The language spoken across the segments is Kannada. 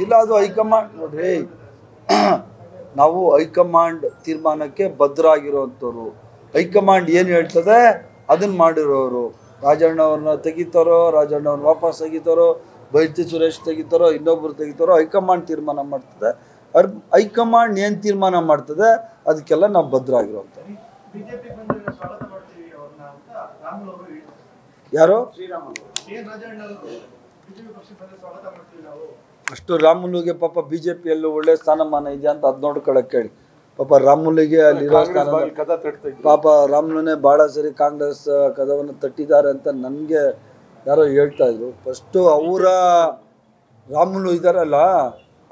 ಇಲ್ಲ, ಅದು ಹೈಕಮಾಂಡ್ ನೋಡ್ರಿ. ನಾವು ಹೈಕಮಾಂಡ್ ತೀರ್ಮಾನಕ್ಕೆ ಬದ್ಧ ಆಗಿರುವಂಥವ್ರು. ಹೈಕಮಾಂಡ್ ಏನು ಹೇಳ್ತದೆ ಅದನ್ನ ಮಾಡಿರೋರು. ರಾಜಣ್ಣ ಅವ್ರನ್ನ ತೆಗಿತಾರೋ, ರಾಜಣ್ಣ ಅವ್ರನ್ನ ವಾಪಸ್ ತೆಗಿತಾರೋ, ಬೈತಿ ಸುರೇಶ್ ತೆಗಿತಾರೋ, ಇನ್ನೊಬ್ರು ತೆಗಿತಾರೋ, ಹೈಕಮಾಂಡ್ ತೀರ್ಮಾನ ಮಾಡ್ತದೆ. ಹೈಕಮಾಂಡ್ ಏನು ತೀರ್ಮಾನ ಮಾಡ್ತದೆ ಅದಕ್ಕೆಲ್ಲ ನಾವು ಬದ್ಧರಾಗಿರುವಂಥವ್ರು. ಯಾರು ಅಷ್ಟು ರಾಮುಲುಗೆ ಪಾಪ ಬಿಜೆಪಿಯಲ್ಲೂ ಒಳ್ಳೆ ಸ್ಥಾನಮಾನ ಇದೆ ಅಂತ ಅದ್ ನೋಡ್ಕೊಳಕ್ ಹೇಳಿ. ಪಾಪ ರಾಮುಲಿಗೆ ಅಲ್ಲಿರೋ ಪಾಪ ರಾಮುಲುನೇ ಭಾಳ ಸರಿ ಕಾಂಗ್ರೆಸ್ ಕದವನ್ನು ತಟ್ಟಿದ್ದಾರೆ ಅಂತ ನನಗೆ ಯಾರೋ ಹೇಳ್ತಾ ಇದ್ರು. ಫಸ್ಟು ಅವರ ರಾಮುಲು ಇದ್ದಾರಲ್ಲ,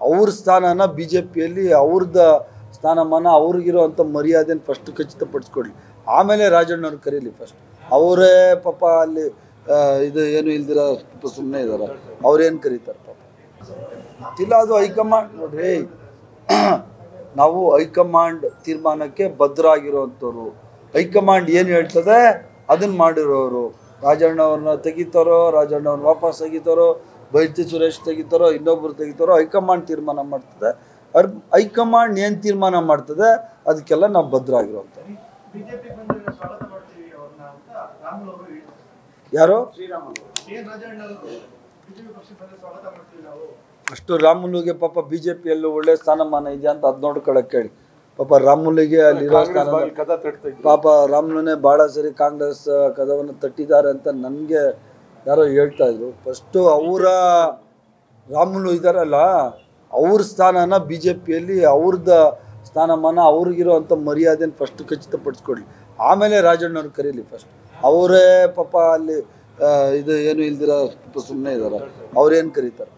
ಅವ್ರ ಸ್ಥಾನನ ಬಿಜೆಪಿಯಲ್ಲಿ ಅವ್ರದ ಸ್ಥಾನಮಾನ ಅವ್ರಿಗಿರೋಂಥ ಮರ್ಯಾದೆನ ಫಸ್ಟ್ ಖಚಿತಪಡಿಸ್ಕೊಡ್ಲಿ, ಆಮೇಲೆ ರಾಜಣ್ಣವ್ರು ಕರೀಲಿ. ಫಸ್ಟ್ ಅವರೇ ಪಾಪ ಅಲ್ಲಿ ಇದು ಏನು ಇಲ್ದಿರ ಪಾಪ ಸುಮ್ಮನೆ ಇದ್ದಾರೆ, ಅವ್ರೇನು ಕರೀತಾರೆ ಪಾಪ. ಇಲ್ಲ, ಅದು ಹೈಕಮಾಂಡ್ ನೋಡ್ರಿ. ನಾವು ಹೈಕಮಾಂಡ್ ತೀರ್ಮಾನಕ್ಕೆ ಬದ್ಧ ಆಗಿರುವಂಥವ್ರು. ಹೈಕಮಾಂಡ್ ಏನು ಹೇಳ್ತದೆ ಅದನ್ನ ಮಾಡಿರೋರು. ರಾಜಣ್ಣ ಅವ್ರನ್ನ ತೆಗಿತಾರೋ, ರಾಜಣ್ಣ ಅವ್ರನ್ನ ವಾಪಸ್ ತೆಗಿತಾರೋ, ಬೈತಿ ಸುರೇಶ್ ತೆಗಿತಾರೋ, ಇನ್ನೊಬ್ರು ತೆಗಿತಾರೋ, ಹೈಕಮಾಂಡ್ ತೀರ್ಮಾನ ಮಾಡ್ತದೆ. ಹೈಕಮಾಂಡ್ ಏನು ತೀರ್ಮಾನ ಮಾಡ್ತದೆ ಅದಕ್ಕೆಲ್ಲ ನಾವು ಬದ್ಧ ಆಗಿರುವಂಥವ್ರು. ಯಾರು ಅಷ್ಟು ರಾಮುಲುಗೆ ಪಾಪ ಬಿಜೆಪಿಯಲ್ಲೂ ಒಳ್ಳೆ ಸ್ಥಾನಮಾನ ಇದೆ ಅಂತ ಅದ್ ನೋಡ್ಕೊಳಕ್ ಹೇಳಿ. ಪಾಪ ರಾಮುಲಿಗೆ ಅಲ್ಲಿರೋ ಪಾಪ ರಾಮುಲುನೇ ಭಾಳ ಸರಿ ಕಾಂಗ್ರೆಸ್ ಕದವನ್ನು ತಟ್ಟಿದ್ದಾರೆ ಅಂತ ನನಗೆ ಯಾರೋ ಹೇಳ್ತಾ ಇದ್ರು. ಫಸ್ಟು ಅವರ ರಾಮುಲು ಇದ್ದಾರಲ್ಲ, ಅವ್ರ ಸ್ಥಾನನ ಬಿಜೆಪಿಯಲ್ಲಿ ಅವ್ರದ ಸ್ಥಾನಮಾನ ಅವ್ರಿಗಿರೋಂಥ ಮರ್ಯಾದೆನ ಫಸ್ಟ್ ಖಚಿತಪಡಿಸ್ಕೊಡ್ಲಿ, ಆಮೇಲೆ ರಾಜಣ್ಣವ್ರು ಕರೀಲಿ. ಫಸ್ಟ್ ಅವರೇ ಪಾಪ ಅಲ್ಲಿ ಇದು ಏನು ಇಲ್ದಿರ ಪಾಪ ಸುಮ್ಮನೆ ಇದ್ದಾರೆ, ಅವ್ರೇನು ಕರೀತಾರೆ.